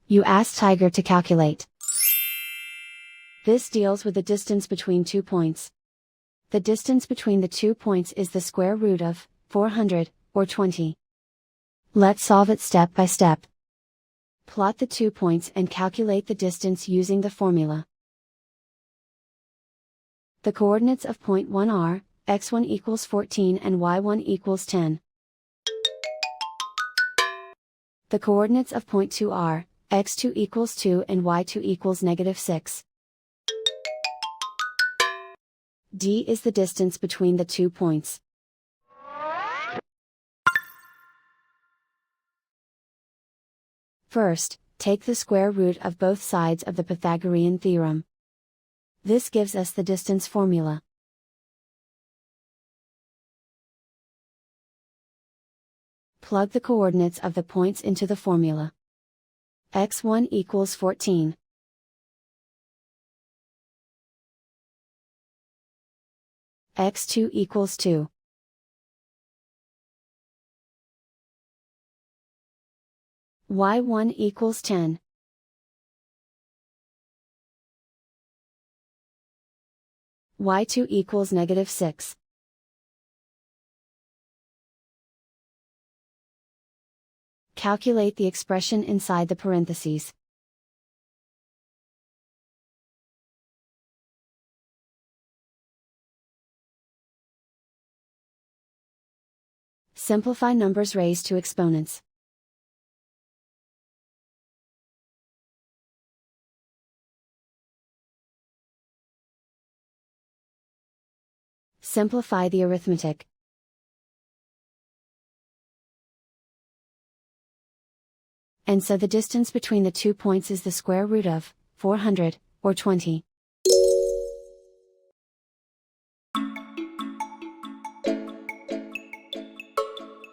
You ask Tiger to calculate. This deals with the distance between 2 points. The distance between the 2 points is the square root of 400, or 20. Let's solve it step by step. Plot the 2 points and calculate the distance using the formula. The coordinates of point 1 are, x1 equals 14 and y1 equals 10. The coordinates of point 2 are, x2 equals 2 and y2 equals -6. D is the distance between the 2 points. First, take the square root of both sides of the Pythagorean theorem. This gives us the distance formula. Plug the coordinates of the points into the formula. x1 equals 14. x2 equals 2. y1 equals 10. y2 equals -6. Calculate the expression inside the parentheses. Simplify numbers raised to exponents. Simplify the arithmetic. And so the distance between the 2 points is the square root of 400, or 20.